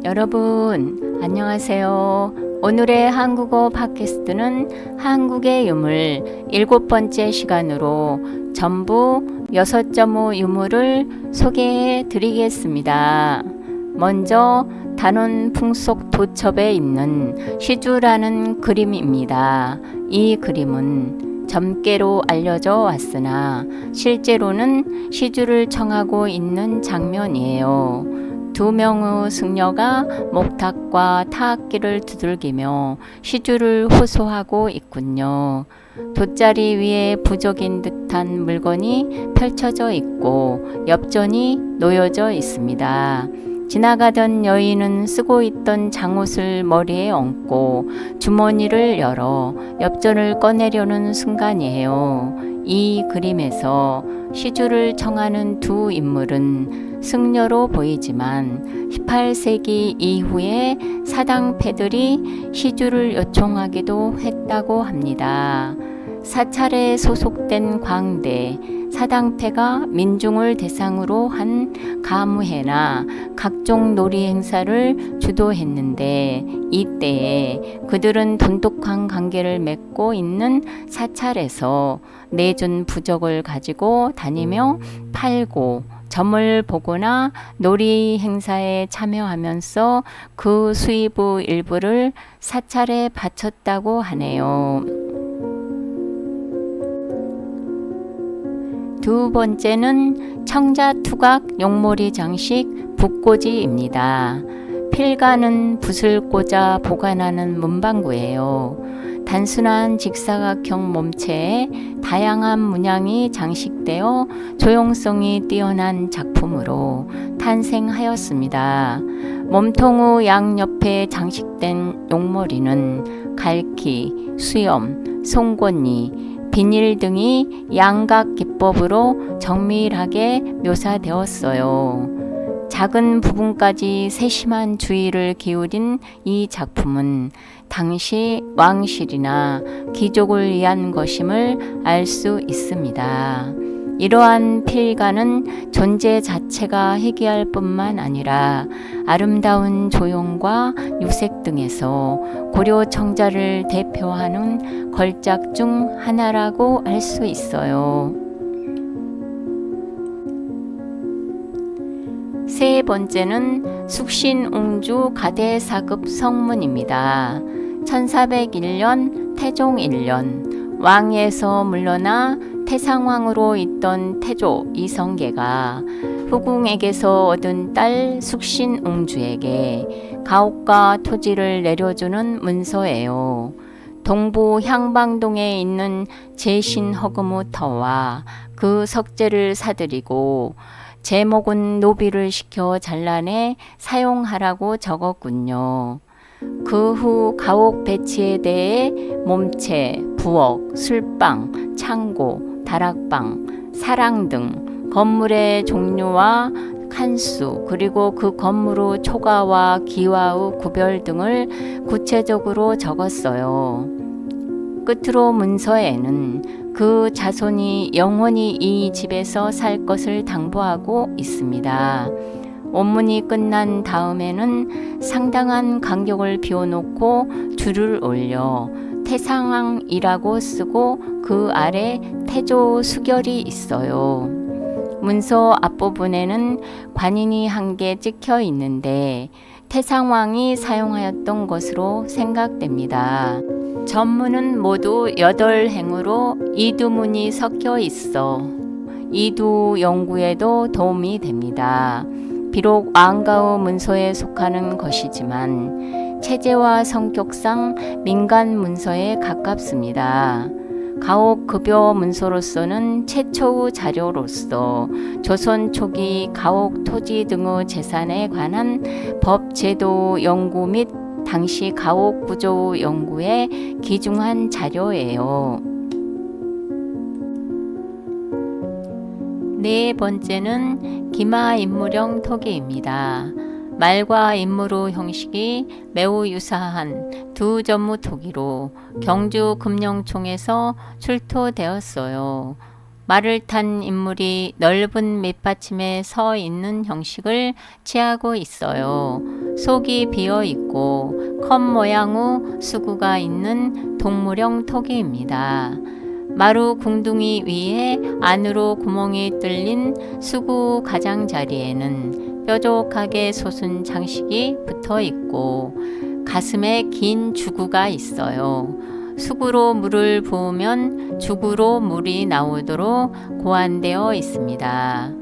여러분 안녕하세요. 오늘의 한국어 팟캐스트는 한국의 유물 7번째 시간으로 전부 6.5 유물을 소개해 드리겠습니다. 먼저 단원 풍속 도첩에 있는 시주라는 그림입니다. 이 그림은 점괘로 알려져 왔으나 실제로는 시주를 청하고 있는 장면이에요. 2명의 승려가 목탁과 타악기를 두들기며 시주를 호소하고 있군요. 돗자리 위에 부적인 듯한 물건이 펼쳐져 있고 엽전이 놓여져 있습니다. 지나가던 여인은 쓰고 있던 장옷을 머리에 얹고 주머니를 열어 엽전을 꺼내려는 순간이에요. 이 그림에서 시주를 청하는 두 인물은 승려로 보이지만 18세기 이후에 사당패들이 시주를 요청하기도 했다고 합니다. 사찰에 소속된 광대, 사당패가 민중을 대상으로 한 가무회나 각종 놀이 행사를 주도했는데 이때에 그들은 돈독한 관계를 맺고 있는 사찰에서 내준 부적을 가지고 다니며 팔고 점을 보거나 놀이 행사에 참여하면서 그 수입의 일부를 사찰에 바쳤다고 하네요. 두 번째는 청자투각 용머리 장식 붓꽂이입니다. 필가는 붓을 꽂아 보관하는 문방구예요. 단순한 직사각형 몸체에 다양한 문양이 장식되어 조형성이 뛰어난 작품으로 탄생하였습니다. 몸통의 양옆에 장식된 용머리는 갈퀴, 수염, 송곳니, 비닐 등이 양각 기법으로 정밀하게 묘사되었어요. 작은 부분까지 세심한 주의를 기울인 이 작품은 당시 왕실이나 귀족을 위한 것임을 알 수 있습니다. 이러한 필가는 존재 자체가 희귀할 뿐만 아니라 아름다운 조형과 유색 등에서 고려 청자를 대표하는 걸작 중 하나라고 할 수 있어요. 세 번째는 숙신웅주 가대사급 성문입니다. 1401년 태종 1년 왕위에서 물러나 태상왕으로 있던 태조 이성계가 후궁에게서 얻은 딸 숙신웅주에게 가옥과 토지를 내려주는 문서예요. 동부 향방동에 있는 제신허금의 터와 그 석재를 사들이고 제목은 노비를 시켜 잘라내 사용하라고 적었군요. 그 후 가옥 배치에 대해 몸체, 부엌, 술방, 창고, 다락방, 사랑 등 건물의 종류와 칸수 그리고 그 건물의 초가와 기와의 구별 등을 구체적으로 적었어요. 끝으로 문서에는 그 자손이 영원히 이 집에서 살 것을 당부하고 있습니다. 원문이 끝난 다음에는 상당한 간격을 비워놓고 줄을 올려 태상왕이라고 쓰고 그 아래 태조 수결이 있어요. 문서 앞부분에는 관인이 한 개 찍혀 있는데 태상왕이 사용하였던 것으로 생각됩니다. 전문은 모두 8행으로 이두문이 섞여 있어 이두 연구에도 도움이 됩니다. 비록 왕가의 문서에 속하는 것이지만 체제와 성격상 민간 문서에 가깝습니다. 가옥 급여 문서로서는 최초의 자료로서 조선 초기 가옥 토지 등의 재산에 관한 법 제도 연구 및 당시 가옥 구조 연구에 기중한 자료예요. 네 번째는 기마인물형 토기입니다. 말과 인물의 형식이 매우 유사한 두 점의 토기로 경주 금령총에서 출토되었어요. 말을 탄 인물이 넓은 밑받침에 서 있는 형식을 취하고 있어요. 속이 비어 있고 컵 모양의 수구가 있는 동물형 토기입니다. 마루 궁둥이 위에 안으로 구멍이 뚫린 수구 가장자리에는 뾰족하게 솟은 장식이 붙어 있고 가슴에 긴 주구가 있어요. 수구로 물을 부으면 주구로 물이 나오도록 고안되어 있습니다.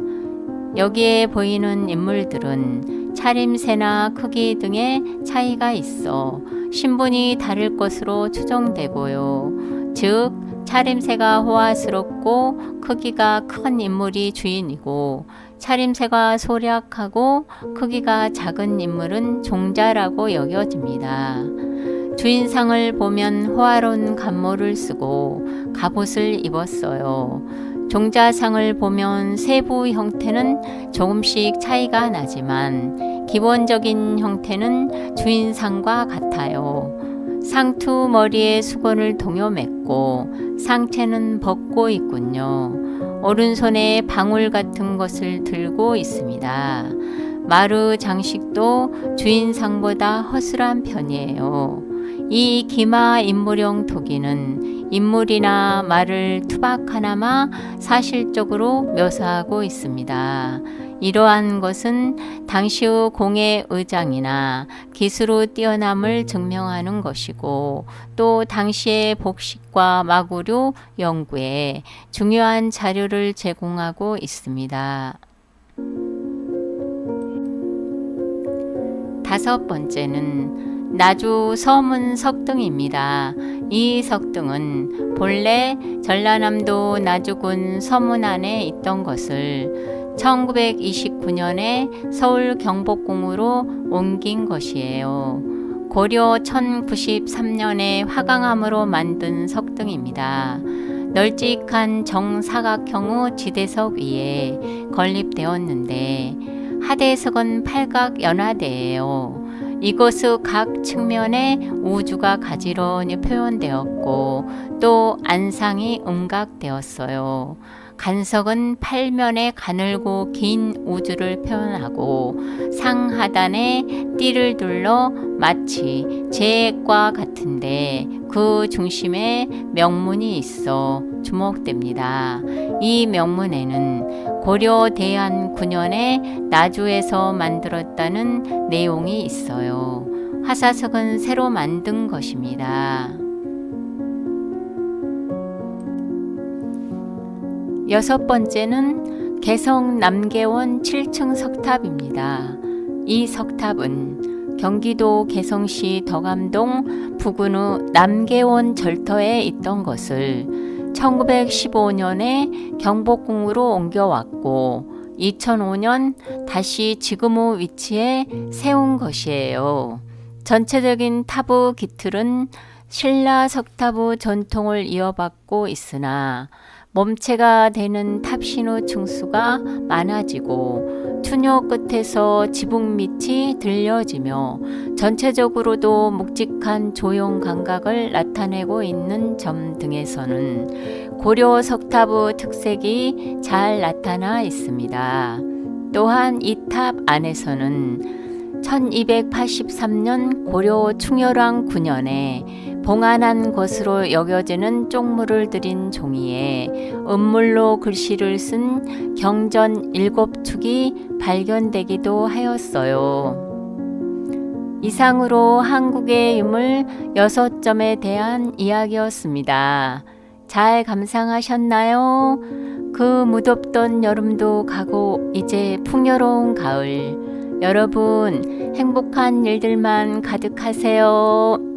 여기에 보이는 인물들은 차림새나 크기 등의 차이가 있어 신분이 다를 것으로 추정되고요. 즉, 차림새가 호화스럽고 크기가 큰 인물이 주인이고 차림새가 소략하고 크기가 작은 인물은 종자라고 여겨집니다. 주인상을 보면 호화로운 갑모를 쓰고 갑옷을 입었어요. 종자상을 보면 세부 형태는 조금씩 차이가 나지만 기본적인 형태는 주인상과 같아요. 상투 머리에 수건을 동여맸고 상체는 벗고 있군요. 오른손에 방울 같은 것을 들고 있습니다. 마루 장식도 주인상보다 허술한 편이에요. 이 기마 인물형 토기는 인물이나 말을 투박하나마 사실적으로 묘사하고 있습니다. 이러한 것은 당시의 공예 의장이나 기술의 뛰어남을 증명하는 것이고 또 당시의 복식과 마구류 연구에 중요한 자료를 제공하고 있습니다. 다섯 번째는 나주 서문 석등입니다. 이 석등은 본래 전라남도 나주군 서문 안에 있던 것을 1929년에 서울 경복궁으로 옮긴 것이에요. 고려 1093년에 화강암으로 만든 석등입니다. 널찍한 정사각형의 지대석 위에 건립되었는데 하대석은 팔각연화대예요. 이곳의 각 측면에 우주가 가지런히 표현되었고 또 안상이 음각되었어요. 간석은 팔면에 가늘고 긴 우주를 표현하고 상하단에 띠를 둘러 마치 재과 같은데 그 중심에 명문이 있어 주목됩니다. 이 명문에는 고려 대한 9년에 나주에서 만들었다는 내용이 있어요. 화사석은 새로 만든 것입니다. 여섯 번째는 개성 남계원 7층 석탑입니다. 이 석탑은 경기도 개성시 덕암동 부근의 남계원 절터에 있던 것을 1915년에 경복궁으로 옮겨왔고 2005년 다시 지금의 위치에 세운 것이에요. 전체적인 탑의 기틀은 신라 석탑의 전통을 이어받고 있으나 몸체가 되는 탑신의 층수가 많아지고 투녀 끝에서 지붕 밑이 들려지며 전체적으로도 묵직한 조형 감각을 나타내고 있는 점 등에서는 고려 석탑의 특색이 잘 나타나 있습니다. 또한 이 탑 안에서는 1283년 고려 충혈왕 9년에 봉안한 것으로 여겨지는 쪽물을 들인 종이에 은물로 글씨를 쓴 경전 7축이 발견되기도 하였어요. 이상으로 한국의 유물 6점에 대한 이야기였습니다. 잘 감상하셨나요? 그 무덥던 여름도 가고 이제 풍요로운 가을. 여러분 행복한 일들만 가득하세요.